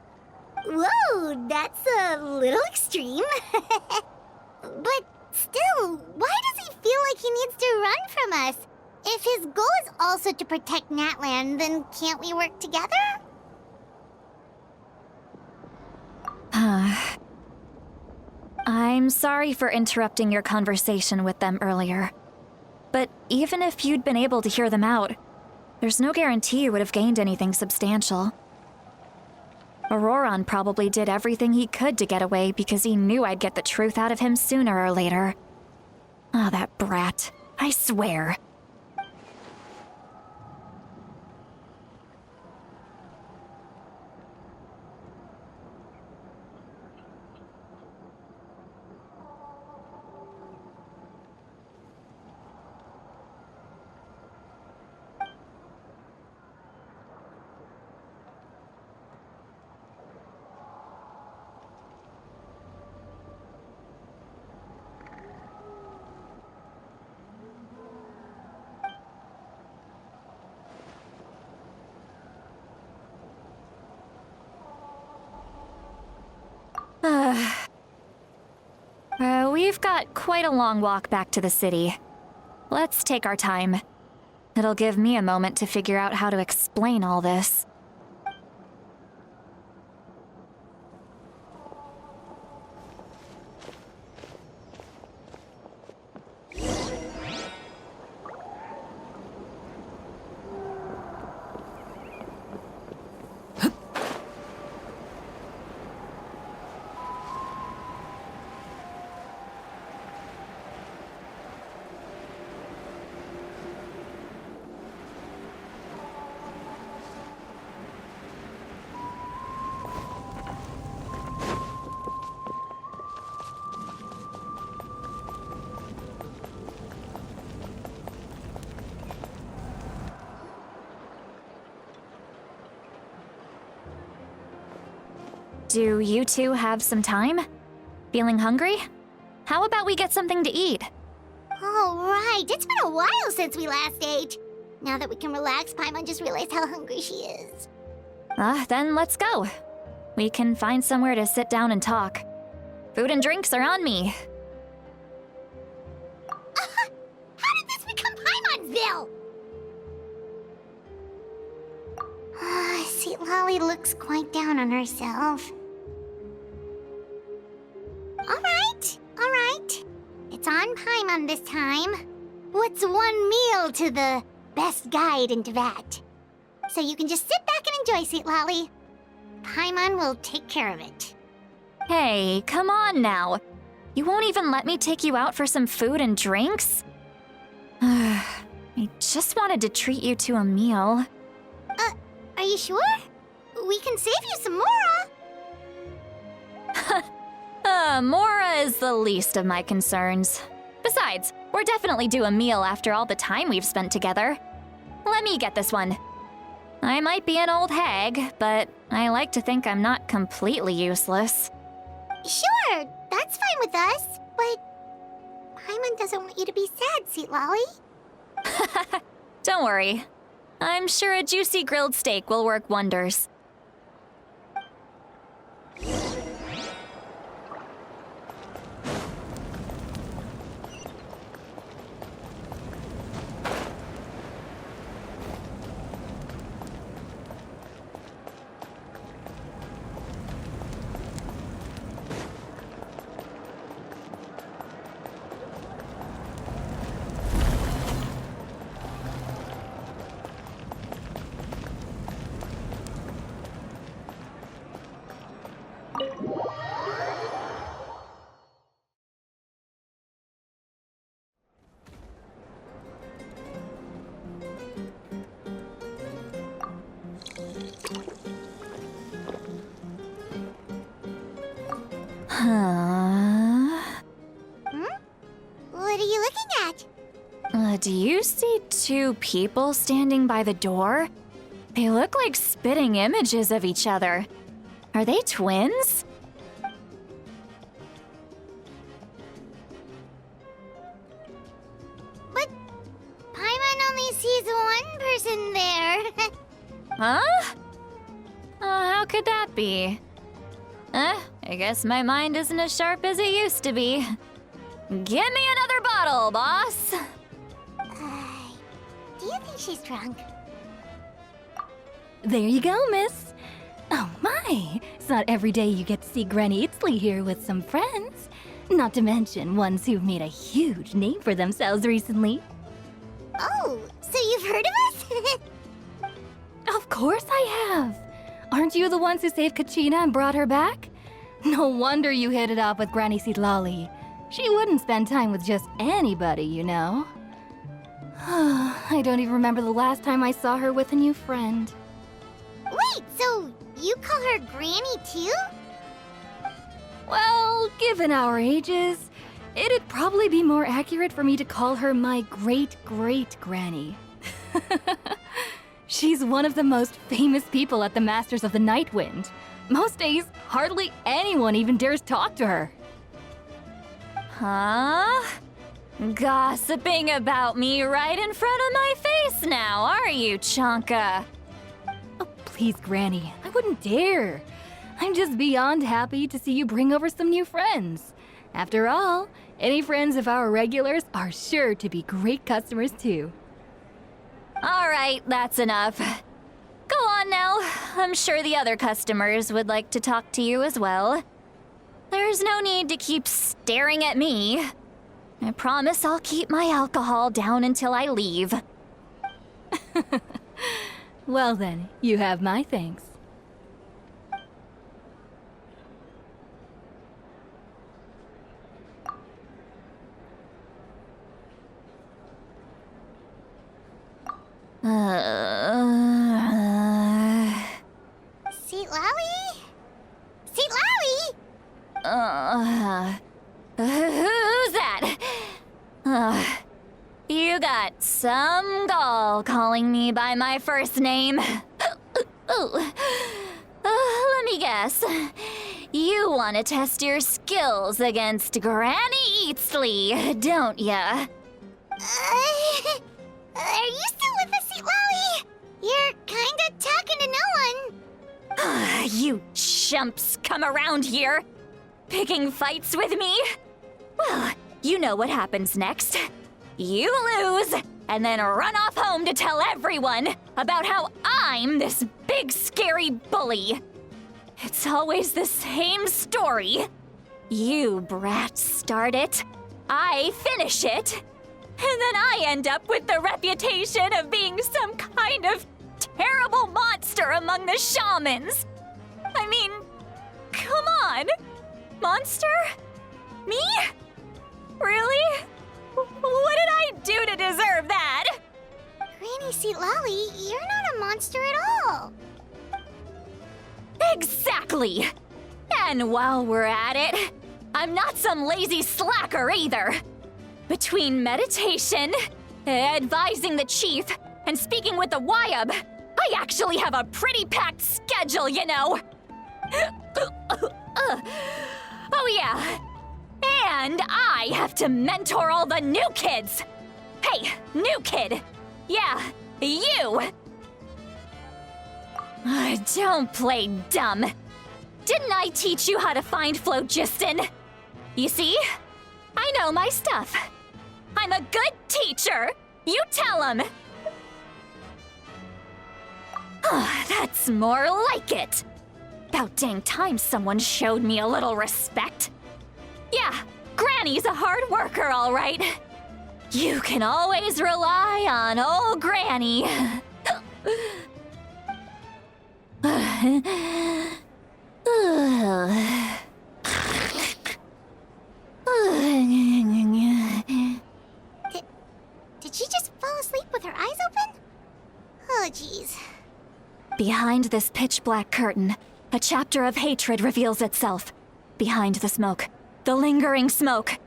B: Whoa, that's a little extreme. But still, why does he feel like he needs to run from us? If his goal is also to protect Natlan, then can't we work together?
A: I'm sorry for interrupting your conversation with them earlier. But even if you'd been able to hear them out, there's no guarantee you would have gained anything substantial. Auroron probably did everything he could to get away because he knew I'd get the truth out of him sooner or later. That brat. I swear. We've got quite a long walk back to the city. Let's take our time. It'll give me a moment to figure out how to explain all this. Do you two have some time? Feeling hungry? How about we get something to eat?
B: Oh, right. It's been a while since we last ate. Now that we can relax, Paimon just realized how hungry she is.
A: Then let's go. We can find somewhere to sit down and talk. Food and drinks are on me.
B: bill! Sweet Lolly looks quite down on herself. Alright. It's on Paimon this time. What's one meal to the best guide into that? So you can just sit back and enjoy, Sweet Lolly. Paimon will take care of it.
A: Hey, come on now. You won't even let me take you out for some food and drinks? I just wanted to treat you to a meal.
B: Are you sure? We can save you some Mora.
A: Mora is the least of my concerns. Besides, we're definitely due a meal after all the time we've spent together. Let me get this one. I might be an old hag, but I like to think I'm not completely useless.
B: Sure, that's fine with us, but Paimon doesn't want you to be sad, Sweet Lolly.
A: Don't worry. I'm sure a juicy grilled steak will work wonders.
B: What are you looking at?
A: Do you see two people standing by the door? They look like spitting images of each other. Are they twins?
B: But Paimon only sees one person there.
A: Huh? How could that be? I guess my mind isn't as sharp as it used to be. Give me another bottle, boss!
B: Do you think she's drunk?
I: There you go, miss. Oh my, it's not every day you get to see Granny Itzley here with some friends. Not to mention ones who've made a huge name for themselves recently.
B: Oh, so you've heard of us?
I: Of course I have. Aren't you the ones who saved Kachina and brought her back? No wonder you hit it off with Granny Sitlali. She wouldn't spend time with just anybody, you know. I don't even remember the last time I saw her with a new friend.
B: Wait, so you call her Granny too?
I: Well, given our ages, it'd probably be more accurate for me to call her my great-great-granny. She's one of the most famous people at the Masters of the Night Wind. Most days, hardly anyone even dares talk to her.
A: Huh? Gossiping about me right in front of my face now, are you, Chonka?
I: Oh, please, Granny, I wouldn't dare. I'm just beyond happy to see you bring over some new friends. After all, any friends of our regulars are sure to be great customers too.
A: All right, that's enough. Go on now. I'm sure the other customers would like to talk to you as well. There's no need to keep staring at me. I promise I'll keep my alcohol down until I leave.
I: Well then, you have my thanks.
B: Seat Lowie? Seat Lowie?
A: Who's that? You got some gall calling me by my first name. Let me guess. You want to test your skills against Granny Eatsley, don't ya?
B: Are you still with us, Seat Lowie? You're kinda talking to no one.
A: You chumps come around here, picking fights with me? Well, you know what happens next. You lose, and then run off home to tell everyone about how I'm this big scary bully. It's always the same story. You brats start it, I finish it, and then I end up with the reputation of being some kind of terrible monster among the shamans. I mean, come on. Monster? Me? Really? What did I do to deserve that?
B: Granny Seat Lolly, you're not a monster at all.
A: Exactly! And while we're at it, I'm not some lazy slacker either. Between meditation, advising the chief, and speaking with the Wyab, I actually have a pretty packed schedule, you know. Oh yeah. And I have to mentor all the new kids. Hey, new kid. Yeah, you. Don't play dumb. Didn't I teach you how to find phlogiston? You see? I know my stuff. I'm a good teacher. You tell him. That's more like it. About dang time someone showed me a little respect. Yeah, Granny's a hard worker, all right. You can always rely on old Granny.
B: Did she just fall asleep with her eyes open? Oh, jeez.
A: Behind this pitch-black curtain, a chapter of hatred reveals itself. Behind the smoke. The lingering smoke.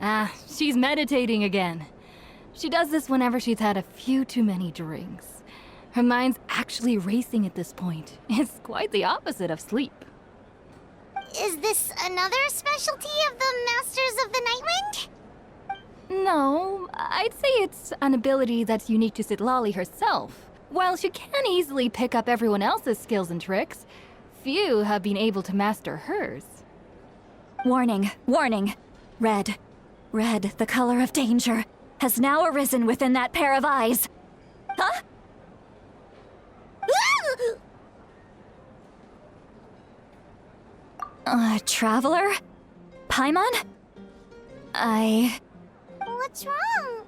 I: Ah, she's meditating again. She does this whenever she's had a few too many drinks. Her mind's actually racing at this point. It's quite the opposite of sleep.
B: Is this another specialty of the Masters of the Nightwind?
I: No, I'd say it's an ability that's unique to Sitlali herself. While she can easily pick up everyone else's skills and tricks, few have been able to master hers.
A: Warning, warning. Red. Red, the color of danger, has now arisen within that pair of eyes. Huh? Traveler? Paimon?
B: What's wrong?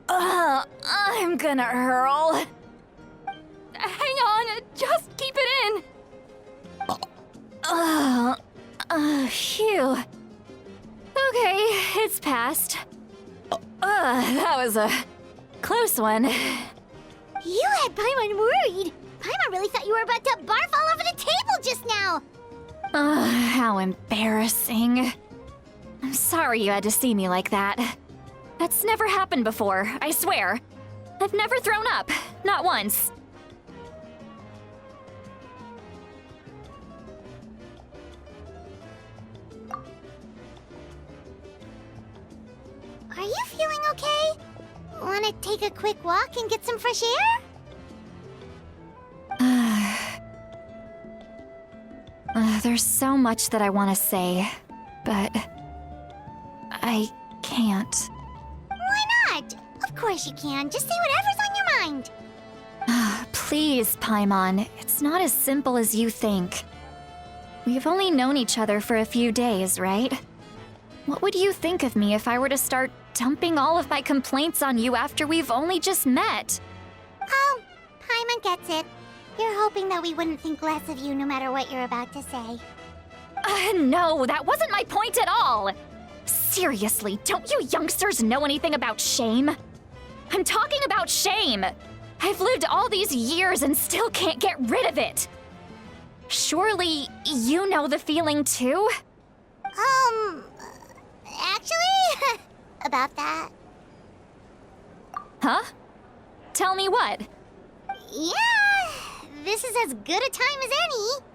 A: I'm gonna hurl.
I: Hang on, just keep it in.
A: Phew. Okay, it's passed. That was a close one.
B: You had Paimon worried. Paimon really thought you were about to barf all over the table just now.
A: How embarrassing. I'm sorry you had to see me like that. That's never happened before, I swear. I've never thrown up, not once.
B: Are you feeling okay? Want to take a quick walk and get some fresh air?
A: There's so much that I want to say, but I can't.
B: Why not? Of course you can. Just say whatever's on your mind.
A: Please, Paimon, it's not as simple as you think. We've only known each other for a few days, right? What would you think of me if I were to start dumping all of my complaints on you after we've only just met?
B: Oh, Paimon gets it. You're hoping that we wouldn't think less of you no matter what you're about to say.
A: No, that wasn't my point at all! Seriously, don't you youngsters know anything about shame? I'm talking about shame! I've lived all these years and still can't get rid of it! Surely, you know the feeling too?
B: Actually, about that.
A: Huh? Tell me what?
B: Yeah, this is as good a time as any.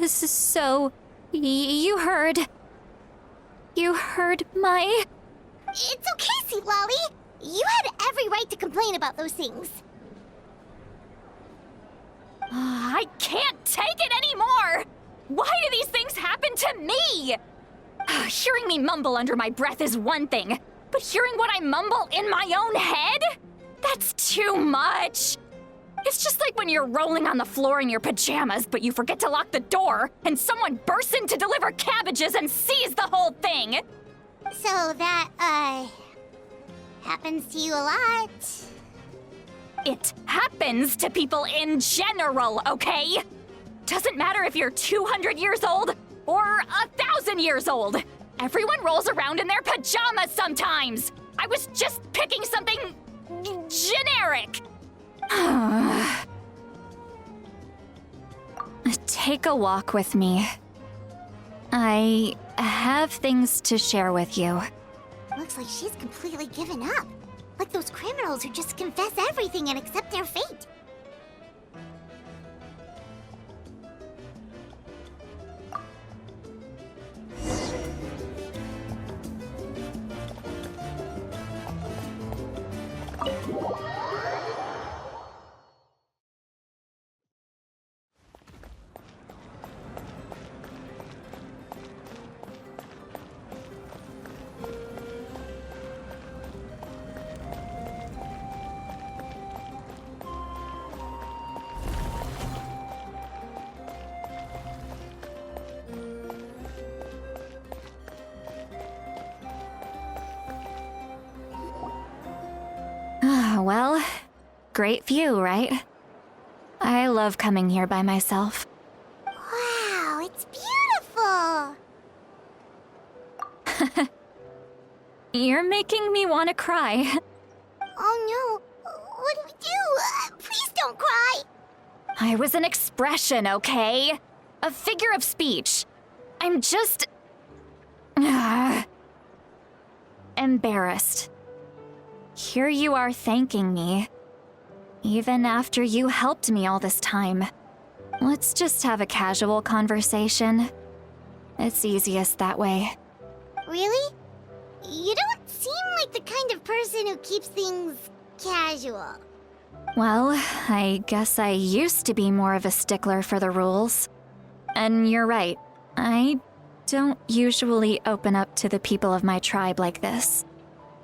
A: So, you heard my...
B: It's okay, Sweet Lolly. You had every right to complain about those things.
A: I can't take it anymore! Why do these things happen to me? Hearing me mumble under my breath is one thing, but hearing what I mumble in my own head? That's too much! It's just like when you're rolling on the floor in your pajamas, but you forget to lock the door, and someone bursts in to deliver cabbages and sees the whole thing!
B: So that, happens to you a lot.
A: It happens to people in general, okay? Doesn't matter if you're 200 years old or 1,000 years old. Everyone rolls around in their pajamas sometimes. I was just picking something generic. Take a walk with me. I have things to share with you.
B: Looks like she's completely given up. Like those criminals who just confess everything and accept their fate.
A: Well, great view, right? I love coming here by myself.
B: Wow, it's beautiful!
A: You're making me want to cry.
B: Oh no, what do we do? Please don't cry!
A: I was an expression, okay? A figure of speech. I'm just... embarrassed. Here you are thanking me. Even after you helped me all this time. Let's just have a casual conversation. It's easiest that way.
B: Really? You don't seem like the kind of person who keeps things casual.
A: Well, I guess I used to be more of a stickler for the rules. And you're right, I don't usually open up to the people of my tribe like this.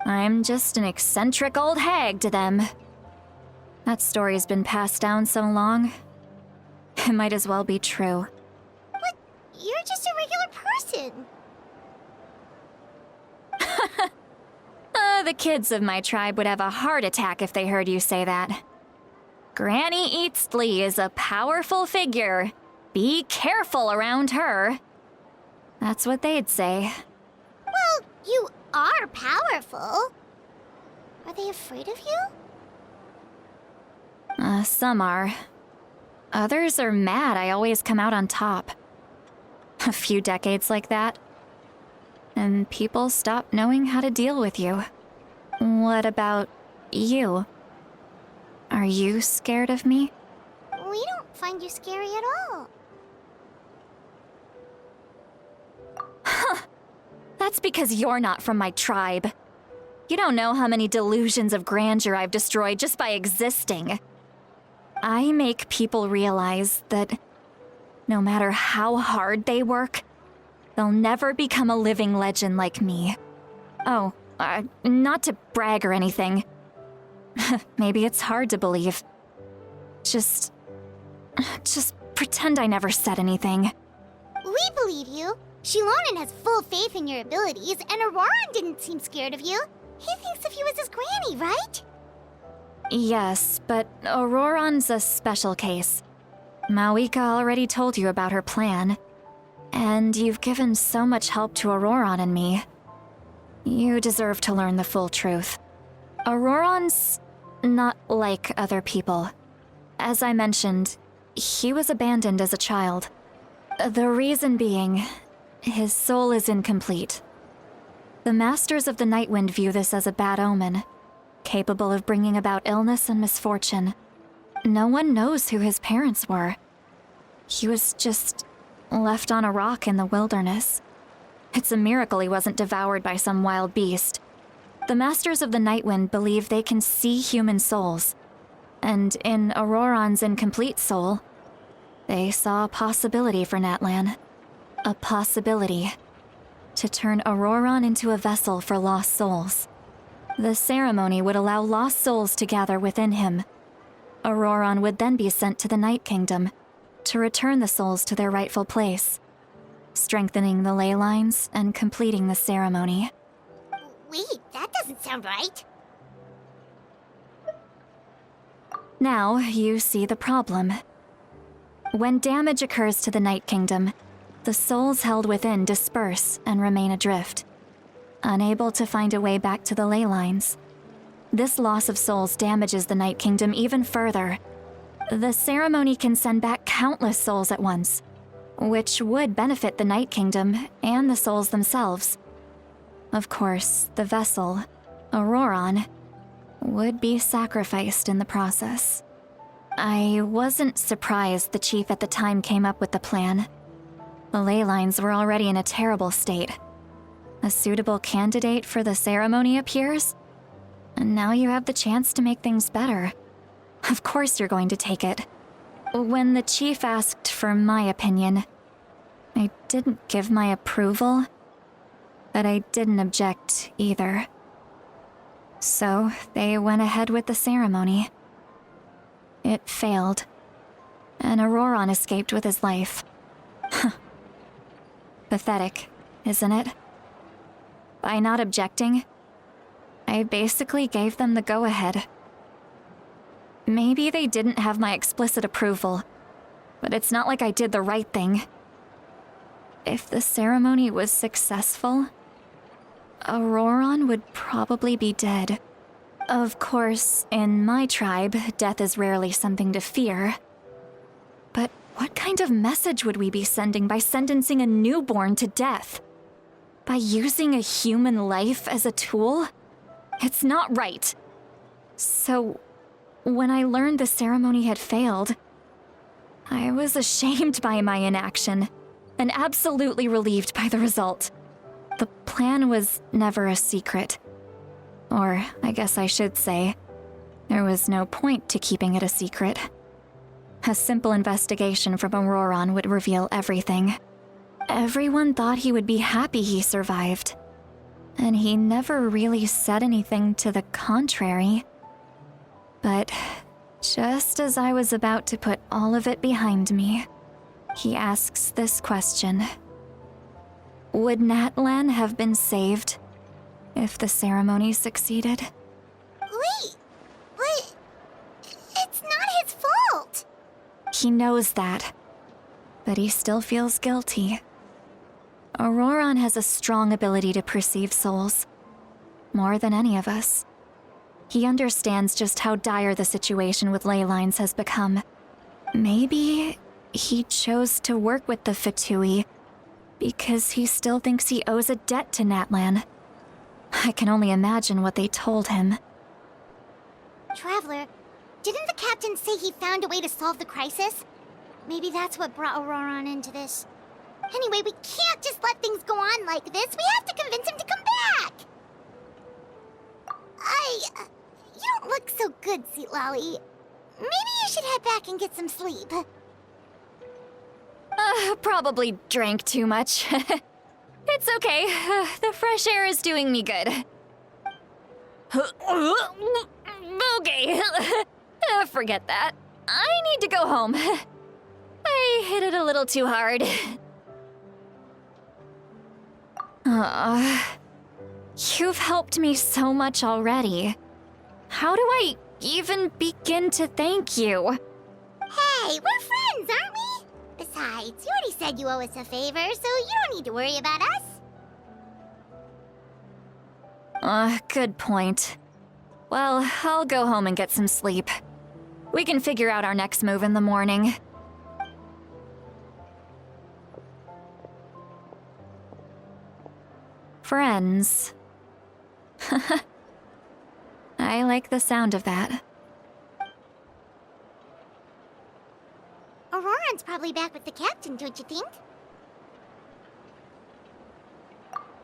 A: I'm just an eccentric old hag to them. That story's been passed down so long. It might as well be true.
B: But you're just a regular person.
A: The kids of my tribe would have a heart attack if they heard you say that. Granny Eastley is a powerful figure. Be careful around her. That's what they'd say.
B: Well, you are powerful. Are they afraid of you?
A: Some are. Others are mad I always come out on top. A few decades like that, and people stop knowing how to deal with you. What about you? Are you scared of me?
B: We don't find you scary at all.
A: That's because you're not from my tribe. You don't know how many delusions of grandeur I've destroyed just by existing. I make people realize that no matter how hard they work, they'll never become a living legend like me. Oh, not to brag or anything. Maybe it's hard to believe. Just pretend I never said anything.
B: We believe you. Shilonen has full faith in your abilities, and Auroran didn't seem scared of you. He thinks of you as his granny, right?
A: Yes, but Auroran's a special case. Mawika already told you about her plan. And you've given so much help to Auroran and me. You deserve to learn the full truth. Auroran's not like other people. As I mentioned, he was abandoned as a child. The reason being, his soul is incomplete. The Masters of the Nightwind view this as a bad omen, capable of bringing about illness and misfortune. No one knows who his parents were. He was just left on a rock in the wilderness. It's a miracle he wasn't devoured by some wild beast. The Masters of the Nightwind believe they can see human souls, and in Auroron's incomplete soul, they saw a possibility for Natlan. A possibility to turn Auroron into a vessel for lost souls. The ceremony would allow lost souls to gather within him. Auroron would then be sent to the Night Kingdom to return the souls to their rightful place, strengthening the ley lines and completing the ceremony.
B: Wait, that doesn't sound right.
A: Now you see the problem. When damage occurs to the Night Kingdom, the souls held within disperse and remain adrift, unable to find a way back to the ley lines. This loss of souls damages the Night Kingdom even further. The ceremony can send back countless souls at once, which would benefit the Night Kingdom and the souls themselves. Of course, the vessel, Auroron, would be sacrificed in the process. I wasn't surprised the chief at the time came up with the plan. The ley lines were already in a terrible state. A suitable candidate for the ceremony appears, and now you have the chance to make things better. Of course you're going to take it. When the chief asked for my opinion, I didn't give my approval, but I didn't object either. So they went ahead with the ceremony. It failed, and Auroron escaped with his life. Pathetic, isn't it? By not objecting, I basically gave them the go-ahead. Maybe they didn't have my explicit approval, but it's not like I did the right thing. If the ceremony was successful, Auroron would probably be dead. Of course, in my tribe, death is rarely something to fear. But what kind of message would we be sending by sentencing a newborn to death? By using a human life as a tool? It's not right. So, when I learned the ceremony had failed, I was ashamed by my inaction, and absolutely relieved by the result. The plan was never a secret. Or, I guess I should say, there was no point to keeping it a secret. A simple investigation from Auroron would reveal everything. Everyone thought he would be happy he survived, and he never really said anything to the contrary. But just as I was about to put all of it behind me, he asks this question. Would Natlan have been saved if the ceremony succeeded?
B: Wait, but it's not his fault.
A: He knows that, but he still feels guilty. Auroron has a strong ability to perceive souls, more than any of us. He understands just how dire the situation with ley lines has become. Maybe he chose to work with the Fatui because he still thinks he owes a debt to Natlan. I can only imagine what they told him.
B: Traveler, didn't the captain say he found a way to solve the crisis? Maybe that's what brought Auroron into this. Anyway, we can't just let things go on like this. We have to convince him to come back! You don't look so good, Sweet Lolly. Maybe you should head back and get some sleep.
A: Probably drank too much. It's okay. The fresh air is doing me good. Okay. Forget that. I need to go home. I hit it a little too hard. You've helped me so much already. How do I even begin to thank you?
B: Hey, we're friends, aren't we? Besides, you already said you owe us a favor, so you don't need to worry about us.
A: Good point. Well, I'll go home and get some sleep. We can figure out our next move in the morning. Friends. I I like the sound of that.
B: Auroran's probably back with the captain, don't you think?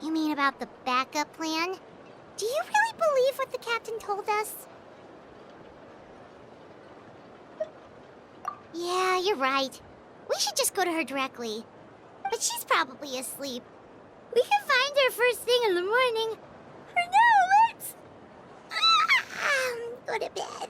B: You mean about the backup plan? Do you really believe what the captain told us? Yeah, you're right. We should just go to her directly. But she's probably asleep. We can find her first thing in the morning. For now, let's... go to bed.